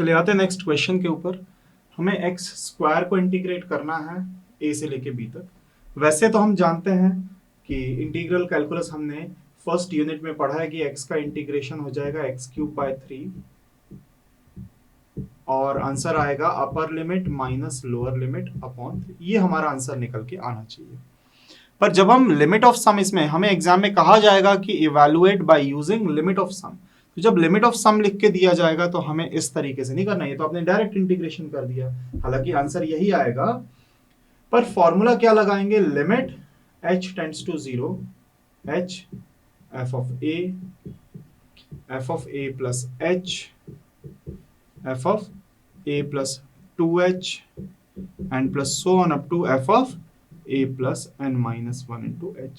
चलिए आते हैं नेक्स्ट क्वेश्चन के ऊपर। हमें एक्स स्क्वायर को इंटीग्रेट करना है ए से लेके बी तक। वैसे तो हम जानते हैं कि इंटीग्रल कैलकुलस हमने फर्स्ट यूनिट में पढ़ा है कि एक्स का इंटीग्रेशन हो जाएगा एक्स क्यूब बाय 3 और आंसर आएगा अपर limit minus lower limit upon 3। ये हमारा आंसर निकल के आना चाहिए। पर जब हम लिमिट ऑफ सम, इसमें हमें एग्जाम में कहा जाएगा कि evaluate by using limit of sum, तो जब लिमिट ऑफ सम लिख के दिया जाएगा तो हमें इस तरीके से नहीं करना है, तो आपने डायरेक्ट इंटीग्रेशन कर दिया, हालांकि आंसर यही आएगा। पर फॉर्मूला क्या लगाएंगे, limit h tends to 0 h f of a plus h f of a plus 2h and plus so on up to f of a plus n minus 1 into h।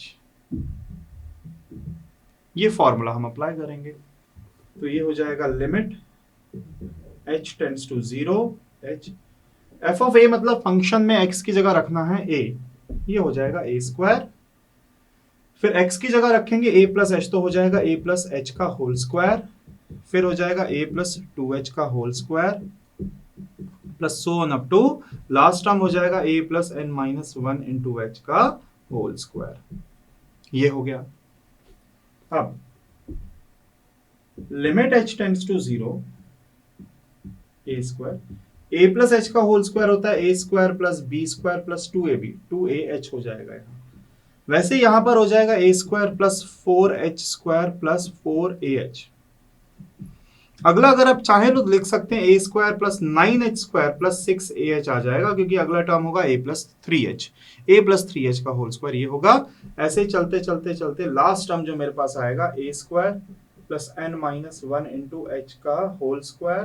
ये formula हम apply करेंगे तो ये हो जाएगा limit h tends to 0 h f of a, मतलब function में x की जगह रखना है a, ये हो जाएगा a स्क्वायर, फिर x की जगह रखेंगे a प्लस h तो हो जाएगा a प्लस h का होल स्क्वायर, फिर हो जाएगा a प्लस 2h का whole square plus so on up to last term हो जाएगा a plus n minus 1 into h का होल स्क्वायर। ये हो गया। अब limit h tends to 0 a square, a plus h का होल स्क्वायर होता है a square plus b square plus 2ab, 2ah हो जाएगा यहाँ। वैसे यहां पर हो जाएगा a square plus 4h square plus 4ah। अगला अगर आप चाहें तो लिख सकते हैं a square plus 9h square plus 6ah आ जाएगा, क्योंकि अगला टर्म होगा a plus 3h, a plus 3h का होल स्क्वायर ये होगा। ऐसे ही चलते चलते चलते लास्ट टर्म जो मेरे पास आएगा a square plus n minus 1 into h का whole square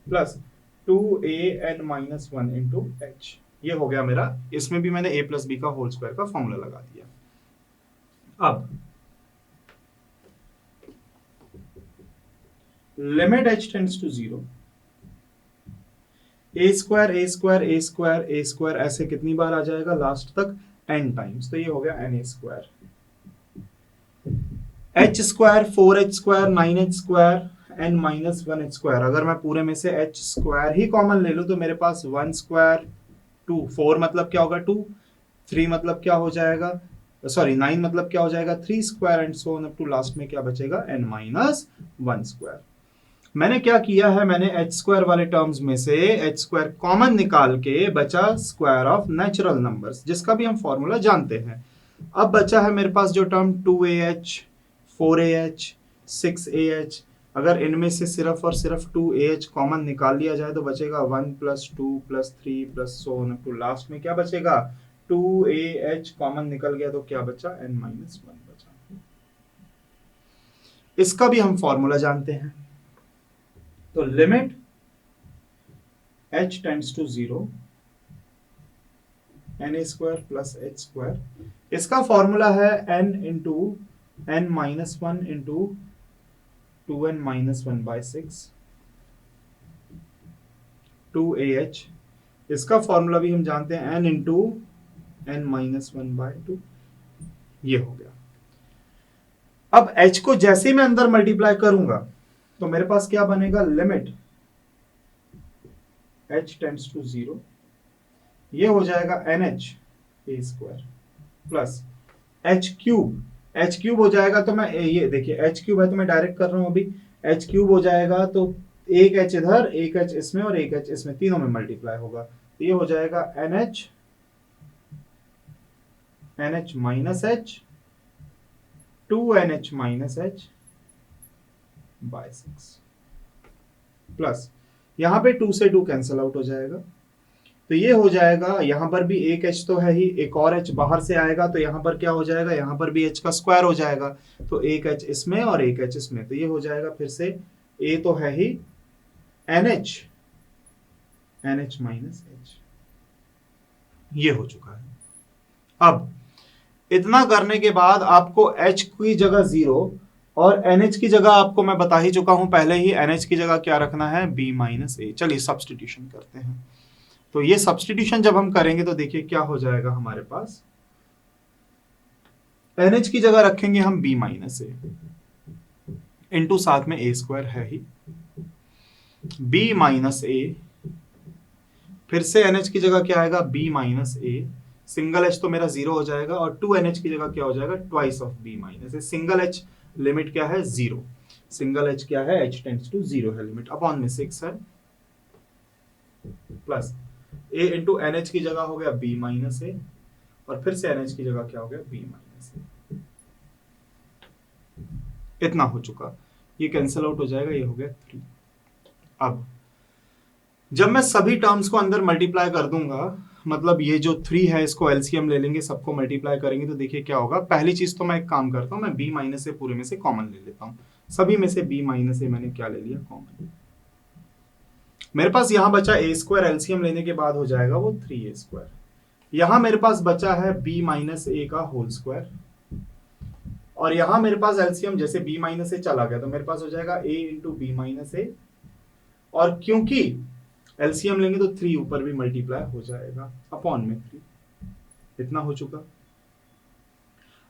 plus 2an minus 1 into h। ये हो गया मेरा। इसमें भी मैंने a प्लस b का होल स्क्वायर का फॉर्मूला लगा दिया। अब limit h tends to 0 a square a square a square a square ऐसे कितनी बार आ जाएगा लास्ट तक, n टाइम्स, तो ये हो गया na square, h square 4h square 9h square n minus 1h square. अगर मैं पूरे में से h स्क्वायर ही कॉमन ले लूं तो मेरे पास 1 स्क्वायर 2, 4 मतलब क्या होगा 2, 3 मतलब क्या हो जाएगा, सॉरी 9 मतलब क्या हो जाएगा 3 square and so on up to last में क्या बचेगा n माइनस 1 स्क्वायर। मैंने क्या किया है, मैंने h स्क्वायर वाले टर्म्स में से h स्क्वायर कॉमन निकाल के बचा स्क्वायर ऑफ नेचुरल नंबर्स, जिसका भी हम फॉर्मूला जानते हैं। अब बचा है मेरे पास जो टर्म 2ah 4ah 6ah, अगर इनमें से सिर्फ और सिर्फ 2ah कॉमन निकाल लिया जाए तो बचेगा 1 plus 2 plus 3 plus so on to last में क्या बचेगा 2ah कॉमन निकल गया तो क्या बचा n माइनस 1 बचा। इसका भी हम फॉर्मूला जानते हैं, तो limit h tends to 0 n square plus h square, इसका फॉर्मूला है n into n minus 1 into 2n minus 1 by 6 2ah। इसका फॉर्मूला भी हम जानते हैं n into n minus 1 by 2। ये हो गया। अब h को जैसे ही मैं अंदर मल्टीप्लाई करूंगा तो मेरे पास क्या बनेगा, लिमिट h टेंड्स टू 0, ये हो जाएगा nh a square plus h cube हो जाएगा, तो मैं ये देखिए h क्यूब है तो मैं डायरेक्ट कर रहा हूं अभी, h क्यूब हो जाएगा तो एक h इधर एक h इसमें और एक h इसमें, तीनों में मल्टीप्लाई होगा तो ये हो जाएगा nh minus h 2nh minus h by 6 plus यहां पे 2 से 2 कैंसिल आउट हो जाएगा तो ये हो जाएगा, यहां पर भी एक h तो है ही, एक और h बाहर से आएगा तो यहां पर क्या हो जाएगा, यहां पर भी h का स्क्वायर हो जाएगा तो एक h इसमें और एक h इसमें, तो ये हो जाएगा फिर से a तो है ही nh माइनस h। ये हो चुका है। अब इतना करने के बाद आपको h की जगह 0 और nh की जगह आपको मैं बता ही चुका हूं पहले ही, nh की जगह क्या रखना है b माइनस a। चलिए सब्सटीट्यूशन करते हैं। तो ये सब्सटीट्यूशन जब हम करेंगे तो देखिए क्या हो जाएगा हमारे पास, nh की जगह रखेंगे हम b माइनस a इंटू साथ में a स्क्वायर है ही, बी माइनस ए, फिर से NH की जगह क्या आएगा, B minus A, single H तो मेरा 0 हो जाएगा और 2NH की जगह क्या हो जाएगा, twice of B minus A. Single H limit क्या है, 0। सिंगल H क्या है, H टेंड्स टू 0 है लिमिट, अपॉन में 6 है, प्लस A इंटू NH की जगह हो गया बी माइनस ए, और फिर से NH की जगह क्या हो गया, बी माइनस ए। इतना हो चुका, ये कैंसिल आउट हो जाएगा, ये हो गया 3। अब जब मैं सभी टर्म्स को अंदर मल्टीप्लाई कर दूंगा, मतलब ये जो 3 है इसको एलसीएम ले लेंगे, सबको मल्टीप्लाई करेंगे, तो देखिए क्या होगा। पहली चीज तो मैं एक काम करता हूं, मैं बी माइनस ए पूरे में से कॉमन ले लेता हूं। सभी में से बी माइनस ए मैंने क्या ले लिया, कॉमन। मेरे पास यहां बचा ए स्क्वायर, एलसीएम लेने के बाद हो जाएगा वो 3a स्क्वायर। यहां मेरे पास बचा है बी माइनस ए का होल स्क्वायर, और यहां मेरे पास एलसीएम जैसे बी माइनस ए चला गया तो मेरे पास हो जाएगा ए इंटू बी माइनस ए, और क्योंकि एलसीएम लेंगे तो 3 ऊपर भी मल्टीप्लाई हो जाएगा, अपॉन में 3। इतना हो चुका।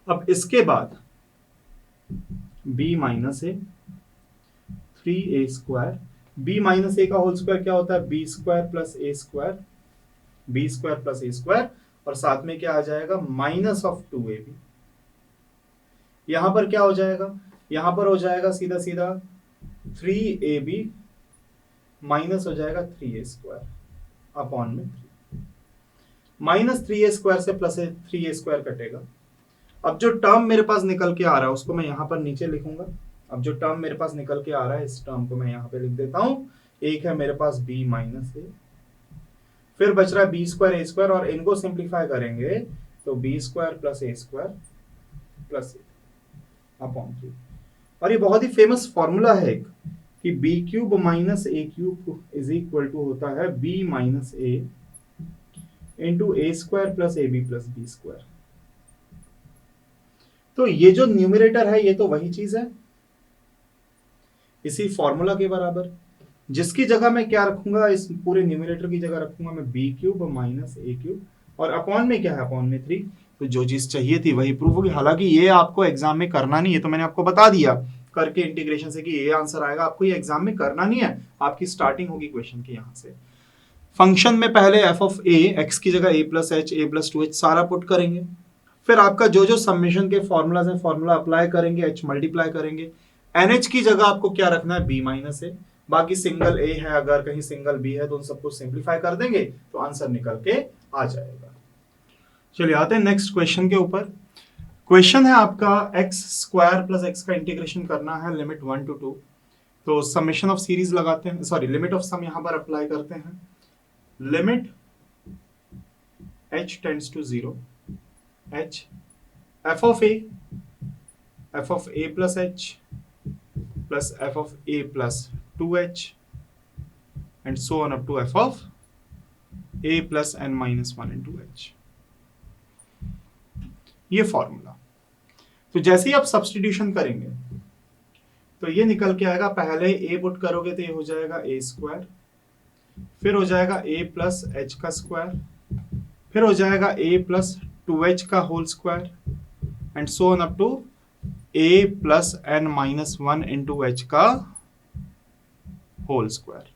अब इसके बाद b माइनस ए 3a स्क्वायर, b माइनस ए का होल स्क्वायर क्या होता है, बी स्क्वायर प्लस ए स्क्वायर, बी स्क्वायर प्लस ए स्क्वायर, और साथ में क्या आ जाएगा, माइनस ऑफ 2ab। यहां पर क्या हो जाएगा, यहां पर हो जाएगा सीधा सीधा 3ab माइनस हो जाएगा 3a स्क्वायर, अपॉन में 3। माइनस 3a स्क्वायर से प्लस 3a स्क्वायर कटेगा। अब जो टर्म मेरे पास निकल के आ रहा है उसको मैं यहां पर नीचे लिखूंगा। अब जो टर्म मेरे पास निकल के आ रहा है इस टर्म को मैं यहां पे लिख देता हूं। एक है मेरे पास b माइनस ए, फिर बच रहा है बी स्क्वायर ए स्क्वायर, और इनको सिंप्लीफाई करेंगे तो बी स्क्वायर प्लस ए स्क्वायर प्लस ए अपॉन 3। और ये बहुत ही फेमस फॉर्मूला है एक, कि B cube minus A cube is equal to होता है B minus A into A square plus A B plus B square. तो ये जो न्यूमरेटर है ये तो वही चीज है, इसी फॉर्मूला के बराबर, जिसकी जगह मैं क्या रखूंगा, इस पूरे न्यूमरेटर की जगह रखूंगा मैं B cube minus A cube, और अपॉन में क्या है, अपॉन में 3। तो जो चीज चाहिए थी वही प्रूफ होगी। हालांकि ये आपको एग्जाम में करना नहीं है, तो मैंने आपको बता दिया करके इंटीग्रेशन से कि ये आंसर आएगा, आपको ये एग्जाम में करना नहीं है, आपकी स्टार्टिंग होगी क्वेश्चन की यहां से। फंक्शन में पहले एफ ऑफ ए, एक्स की जगह ए प्लस एच, ए प्लस 2h सारा पुट करेंगे, फिर आपका जो जो समेशन के फॉर्मूलाज हैं फॉर्मूला अप्लाई करेंगे, एच मल्टीप्लाई करेंगे। एनएच की जगह आपको क्या रखना है, बी माइनस ए, बाकी सिंगल ए है, अगर कहीं सिंगल बी है तो उन सबको सिंप्लीफाई कर देंगे तो आंसर निकल के आ जाएगा। चलिए आते हैं नेक्स्ट क्वेश्चन के ऊपर। क्वेश्चन है आपका एक्स स्क्वायर प्लस एक्स का इंटीग्रेशन करना है लिमिट 1 to 2। तो समेशन ऑफ सीरीज लगाते हैं, सॉरी लिमिट ऑफ सम यहां पर अप्लाई करते हैं। Limit h tends to 0, h f of a plus h plus f of a plus 2h and so on up to f of a plus n minus 1 into h। ये formula, तो जैसे ही आप substitution करेंगे तो ये निकल के आएगा, पहले a पुट करोगे तो ये हो जाएगा a स्क्वायर, फिर हो जाएगा a प्लस h का स्क्वायर, फिर हो जाएगा a प्लस 2h का whole square and so on up to a plus n minus 1 into h का होल स्क्वायर।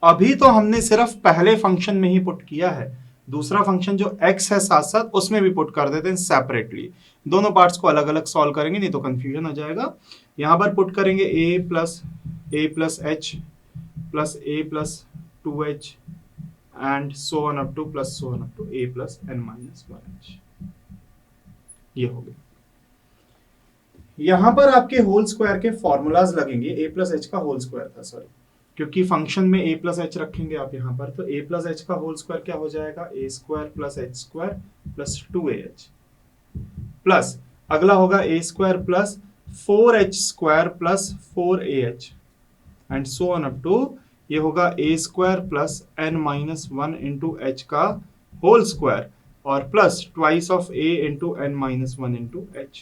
अभी तो हमने सिर्फ पहले फंक्शन में ही पुट किया है, दूसरा फंक्शन जो x है साथ साथ उसमें भी पुट कर देते हैं सेपरेटली। दोनों पार्ट्स को अलग अलग सॉल्व करेंगे, नहीं तो कंफ्यूजन हो जाएगा। यहां पर पुट करेंगे a plus h plus a plus 2h and so on up to plus so on up to a plus n minus 1h। ये हो गया। यहां पर आपके होल स्क्वायर के फॉर्मूलाज लगेंगे, a प्लस h का होल स्क्वायर था, सॉरी, क्योंकि फंक्शन में a प्लस एच रखेंगे आप यहां पर, तो a प्लस एच का होल स्क्वायर क्या हो जाएगा, a square plus H square plus 2ah plus अगला होगा a square plus 4h square plus 4ah and so on up to ये होगा a square plus n minus 1 into h का whole square और plus twice of a into n minus 1 into h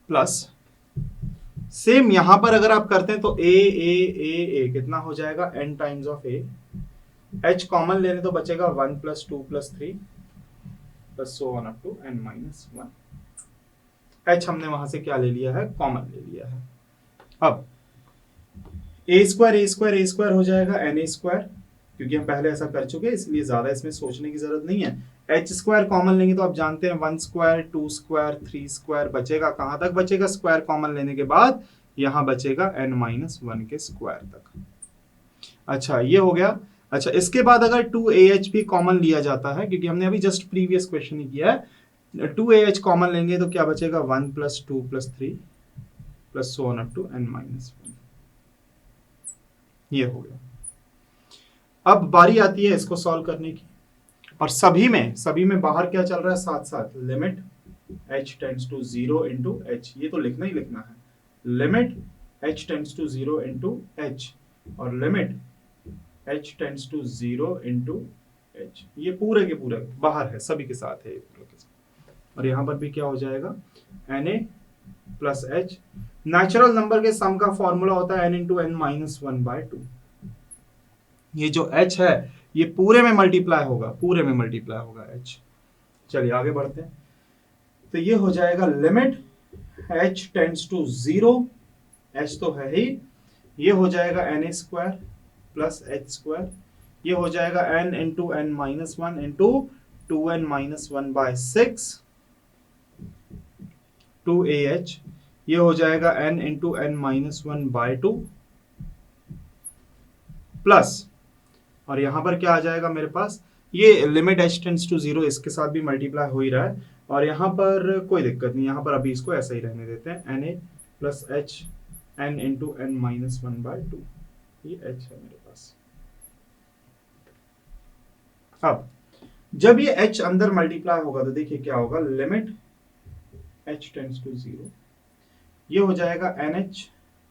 plus same यहां पर अगर आप करते हैं तो a कितना हो जाएगा, n times of a, h common लेने तो बचेगा 1 plus 2 plus 3 plus so on up to n minus 1। h हमने वहां से क्या ले लिया है, कॉमन ले लिया है। अब ए स्क्वायर हो जाएगा एन ए स्क्वायर, क्योंकि हम पहले ऐसा कर चुके हैं इसलिए ज्यादा इसमें सोचने की जरूरत नहीं है। एच स्क्वायर कॉमन लेंगे तो आप जानते हैं 1 स्क्वायर 2 स्क्वायर 3 स्क्वायर बचेगा, कहां तक बचेगा स्क्वायर कॉमन लेने के बाद, यहां बचेगा n माइनस वन के स्क्वायर तक। अच्छा ये हो गया। अच्छा इसके बाद अगर 2ah भी कॉमन लिया जाता है, क्योंकि हमने अभी जस्ट प्रीवियस क्वेश्चन ही किया है, 2ah कॉमन लेंगे तो क्या बचेगा 1 plus 2 plus 3 plus so on up to n minus one. ये हो गया। अब बारी आती है इसको सॉल्व करने की, और सभी में बाहर क्या चल रहा है साथ साथ, limit h tends to 0 into h, ये तो लिखना ही लिखना है, limit h tends to 0 into h और limit h tends to 0 into h, ये पूरे के पूरे बाहर है, सभी के साथ है ये पूरे के साथ। और यहां पर भी क्या हो जाएगा na plus h, natural number के सम का फॉर्मूला होता है n into n minus one by two. ये जो h है ये पूरे में मल्टीप्लाई होगा, पूरे में मल्टीप्लाई होगा h। चलिए आगे बढ़ते हैं। तो ये हो जाएगा limit h tends to 0, h तो है ही, ये हो जाएगा na square plus h square, ये हो जाएगा n into n minus one into 2n minus one by 6 2ah, ये हो जाएगा n into n minus one by 2 plus, और यहां पर क्या आ जाएगा मेरे पास, ये लिमिट h टेंड्स टू 0 इसके साथ भी मल्टीप्लाई हो ही रहा है, और यहां पर कोई दिक्कत नहीं, यहां पर अभी इसको ऐसा ही रहने देते हैं, na plus h n into n minus one by two, ये h है मेरे पास। अब जब ये h अंदर मल्टीप्लाई होगा तो देखिए क्या होगा, लिमिट h टेंड्स टू 0, ये हो जाएगा nh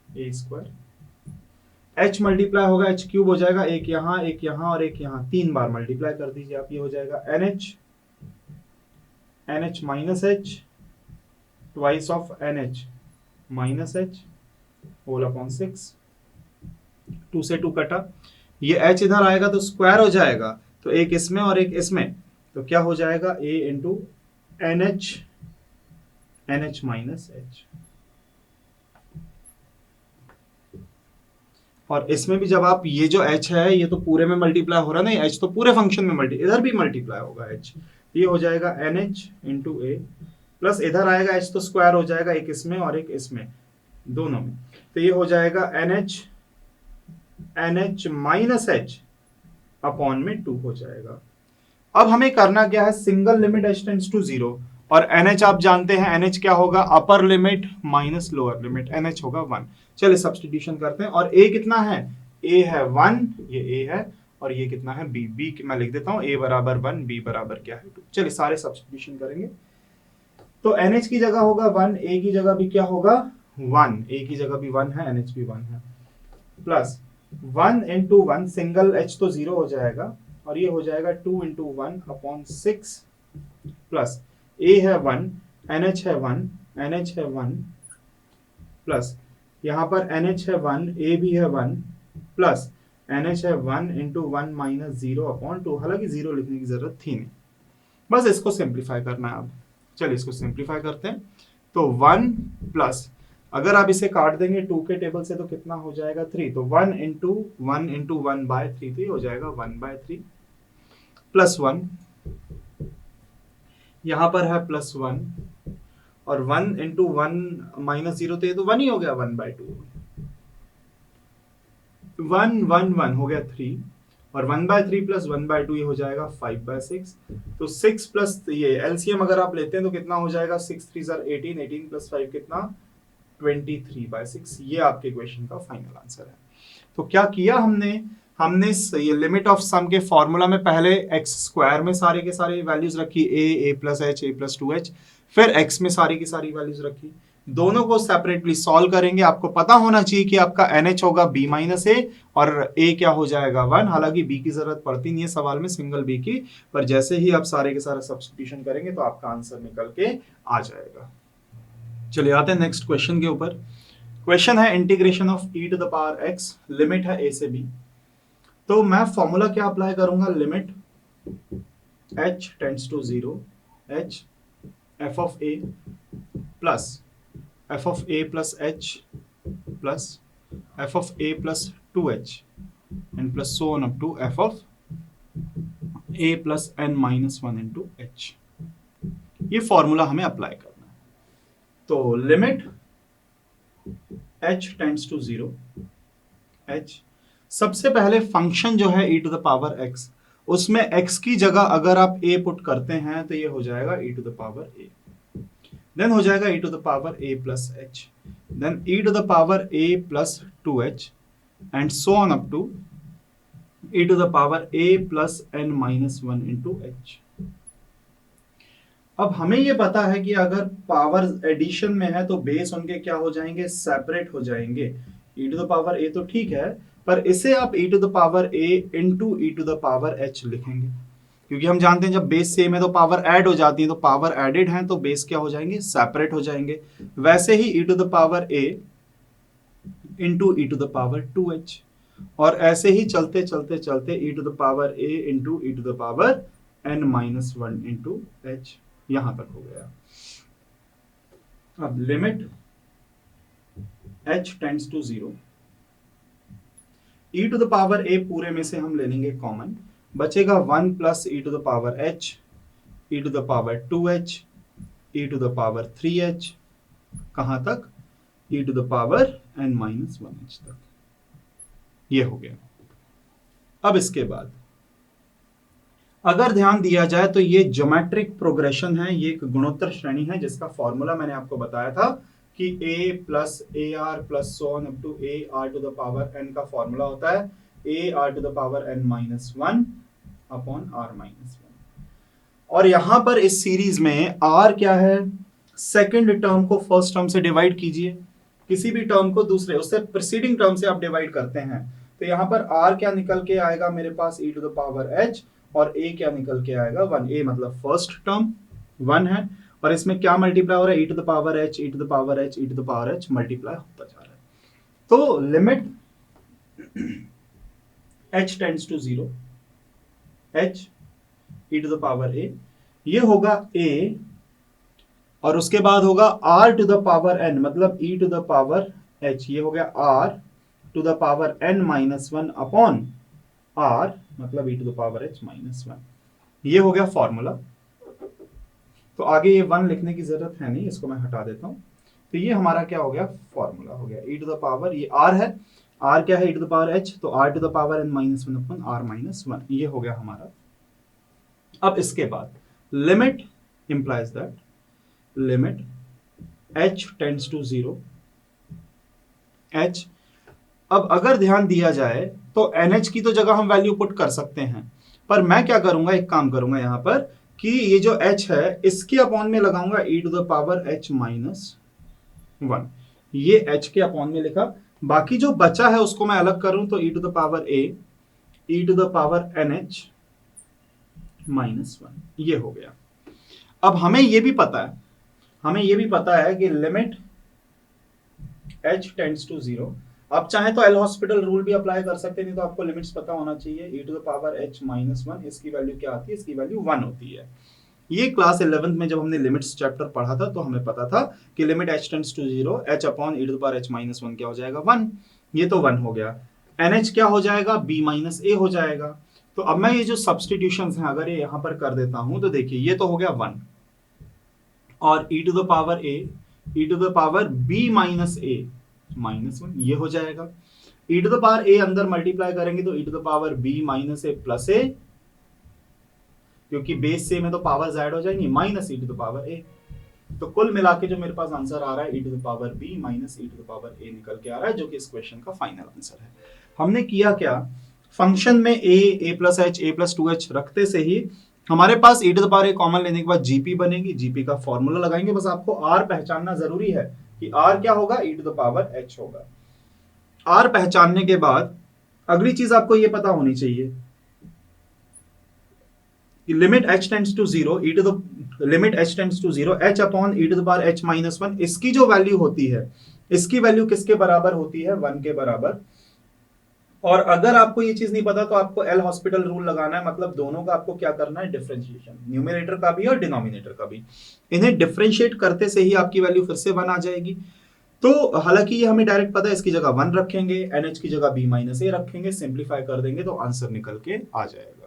a square, h multiply होगा h क्यूब हो जाएगा, एक यहाँ और एक यहाँ, 3 बार मल्टीप्लाई कर दीजिए आप, ये हो जाएगा nh minus h twice of nh minus h whole upon 6, 2 से 2 कटा, ये h इधर आएगा तो स्क्वायर हो जाएगा, तो एक इसमें और एक इसमें, तो क्या हो जाएगा a into nh minus h। और इसमें भी जब आप ये जो h है ये तो पूरे में मल्टीप्लाई हो रहा है, नहीं h तो पूरे फंक्शन में इधर भी मल्टीप्लाई होगा h, ये हो जाएगा nh इंटू ए प्लस इधर आएगा h तो स्क्वायर हो जाएगा, एक इसमें और एक इसमें दोनों में, तो ये हो जाएगा nh माइनस h अपॉन में 2 हो जाएगा। अब हमें करना क्या है, single limit h tends to 0, और nh आप जानते हैं nh क्या होगा, upper limit minus lower limit, nh होगा 1। चलिए सब्स्टिट्यूशन करते हैं, और a कितना है, a है 1, ये a है, और ये कितना है b, b मैं लिख देता हूं a बराबर 1, b बराबर क्या है 2। चलिए सारे सब्स्टिट्यूशन करेंगे, तो nh की जगह होगा 1, a की जगह भी क्या होगा 1, a की जगह भी 1 है, nh भी 1 है, प्लस 1 इंटू 1, सिंगल h तो 0 हो जाएगा, और ये हो जाएगा 2 इंटू 1 अपॉन 6 प्लस a है 1, nh है 1, nh है 1 प्लस यहाँ पर nh है 1, a भी है 1 प्लस nh है 1 इंटू 1 माइनस 0 अपॉन 2, हालांकि 0 लिखने की जरूरत थी नहीं, बस इसको सिंप्लीफाई करना है। अब चलिए इसको सिंप्लीफाई करते हैं, तो 1 प्लस, अगर आप इसे काट देंगे 2 के टेबल से तो कितना हो जाएगा 3, तो 1 इंटू 1 बाय 3, तो ये हो जाएगा 1 बाय 3 प्लस 1, यहां पर है प्लस 1, और 1 इंटू 1 माइनस 0, तो ये तो 1 ही हो गया, 1 बाय 2, 1 1 1 हो गया 3, और 1 बाय 3 प्लस 1 बाय 2 ये हो जाएगा 5 बाय 6, तो 6 प्लस ये एलसीएम अगर आप लेते हैं तो कितना हो जाएगा, 6 3 18, 18 प्लस 5 कितना 23 बाय 6, ये आपके क्वेश्चन का फाइनल आंसर है। तो क्या किया हमने ये लिमिट ऑफ सम के फॉर्मूला में पहले एक्स स्क्वायर में सारे के सारे वैल्यूज रखी, ए प्लस एच, ए प्लस 2h, फिर एक्स में सारी की सारी वैल्यूज रखी, दोनों को सेपरेटली सॉल्व करेंगे। आपको पता होना चाहिए कि आपका NH होगा b माइनस ए और a क्या हो जाएगा 1, हालांकि b की जरूरत पड़ती नहीं है सवाल में, सिंगल b की, पर जैसे ही आप सारे के सारे सब्स्टिट्यूशन करेंगे तो आपका आंसर निकल के आ जाएगा। चलिए आते हैं नेक्स्ट क्वेश्चन के ऊपर। क्वेश्चन है integration of e to the power x, limit है a से b, तो मैं फॉर्मूला क्या अप्लाई करूंगा, limit h tends to 0, h f of a plus f of a plus h plus f of a plus 2h and plus so on up to f of a plus n minus 1 into h। ये formula हमें apply करना है। तो limit h tends to 0, h सबसे पहले function जो है e to the power x, उसमें x की जगह अगर आप a पुट करते हैं तो ये हो जाएगा e to the power a, then हो जाएगा e to the power a plus h, then e to the power a plus 2h and so on up to e to the power a plus n minus 1 into h। अब हमें ये पता है कि अगर power addition में है तो बेस उनके क्या हो जाएंगे, सेपरेट हो जाएंगे। e to the power a तो ठीक है, पर इसे आप e to the power a into e to the power h लिखेंगे, क्योंकि हम जानते हैं जब बेस सेम है तो पावर ऐड हो जाती है, तो पावर एडेड है तो बेस क्या हो जाएंगे, सेपरेट हो जाएंगे। वैसे ही e to the power a into e to the power 2h, और ऐसे ही चलते चलते चलते e to the power a into e to the power n minus 1 into h, यहां तक हो गया। अब limit h tends to 0, e to the power a पूरे में से हम ले लेंगे कॉमन, बचेगा 1 plus e to the power h, e to the power 2h, e to the power 3h, कहां तक, e to the power n minus 1h तक। ये हो गया। अब इसके बाद अगर ध्यान दिया जाए तो ये ज्योमेट्रिक प्रोग्रेशन है, ये एक गुणोत्तर श्रेणी है जिसका फॉर्मूला मैंने आपको बताया था कि a plus A R plus so on up to A R to the power n का फॉर्मूला होता है a r to the power n minus 1 upon r minus 1। और यहां पर इस सीरीज में r क्या है, सेकेंड टर्म को फर्स्ट टर्म से डिवाइड कीजिए, किसी भी टर्म को दूसरे उससे प्रीसीडिंग टर्म से आप डिवाइड करते हैं, तो यहां पर r क्या निकल के आएगा मेरे पास e to the power h, और a क्या निकल के आएगा 1, a मतलब फर्स्ट टर्म 1 है, और इसमें क्या मल्टीप्लाई हो रहा है, e to the power h, e to the power h, e to the power h multiply होता जा रहा है। तो limit h tends to 0, h e to the power a, ये होगा a, और उसके बाद होगा r to the power n मतलब e to the power h, ये हो गया r to the power n minus 1 upon r मतलब e to the power h minus 1। ये हो गया फॉर्मूला। तो आगे ये 1 लिखने की जरूरत है नहीं, इसको मैं हटा देता हूं। तो ये हमारा क्या हो गया, फॉर्मूला हो गया e टू द पावर, ये r है, r क्या है e to the power h, तो r to the power n minus 1 upon r minus 1, ये हो गया हमारा। अब इसके बाद limit implies that limit h tends to 0, h। अब अगर ध्यान दिया जाए तो NH की तो जगह हम वैल्यू पुट कर सकते हैं, पर मैं क्या करूंगा, एक काम करूंगा यहां पर कि ये जो H है इसके अपॉन में लगाऊंगा e to the power H minus 1, ये H के अपॉन में लिखा, बाकी जो बचा है उसको मैं अलग करूं तो e to the power a, e to the power NH minus 1, ये हो गया। अब हमें ये भी पता है कि लिमिट h टेंड्स टू 0, आप चाहे तो एल हॉस्पिटल रूल भी अप्लाई कर सकते हैं, नहीं तो आपको लिमिट्स पता होना चाहिए। e to the power h minus 1, इसकी वैल्यू क्या आती है, इसकी वैल्यू 1 होती है। ये क्लास 11th में जब हमने लिमिट्स चैप्टर पढ़ा था तो हमें पता था कि limit h tends to 0, h upon e to the power h minus 1 क्या हो जाएगा 1, ये तो 1 हो गया। NH क्या हो जाएगा, b माइनस a हो जाएगा। तो अब मैं ये जो सब्सटीट्यूशंस हैं अगर ये यहां पर कर देता हूं तो देखिए ये तो हो गया 1, और e to the power a, e to the power b minus a minus 1, ये हो जाएगा। e to the power a अंदर मल्टीप्लाई करेंगे तो e to the power b minus a plus a, क्योंकि बेस से में तो पावर ऐड हो जाएंगी, minus e to the power a। तो कुल मिला के जो मेरे पास आंसर आ रहा है e to the power b minus e to the power a निकल के आ रहा है, जो कि इस क्वेश्चन का फाइनल आंसर है। हमने किया क्या, फंक्शन में a plus h, a plus 2h रखते से ही हमारे पास e to the power a common लेने के बाद gp बनेगी, gp का फॉर्मूला लगाएंगे। बस आपको r पहचानना जरूरी है कि r क्या होगा, e to the power h होगा। r पहचानने के बाद अगली चीज आपको ये पता होनी चाहिए कि limit h tends to 0, e to the limit h tends to 0, h upon e to the power h minus 1, इसकी जो वैल्यू होती है, इसकी वैल्यू किसके बराबर होती है, 1 के बराबर। और अगर आपको ये चीज नहीं पता तो आपको एल हॉस्पिटल रूल लगाना है, मतलब दोनों का आपको क्या करना है, डिफरेंशिएशन, न्यूमरेटर का भी और डिनोमिनेटर का भी। इन्हें डिफरेंशिएट करते से ही आपकी वैल्यू फिर से 1 आ जाएगी। तो हालांकि ये हमें डायरेक्ट पता है, इसकी जगह 1 रखेंगे, NH की जगह B - A रखेंगे, सिंप्लीफाई कर देंगे तो आंसर निकल के आ जाएगा।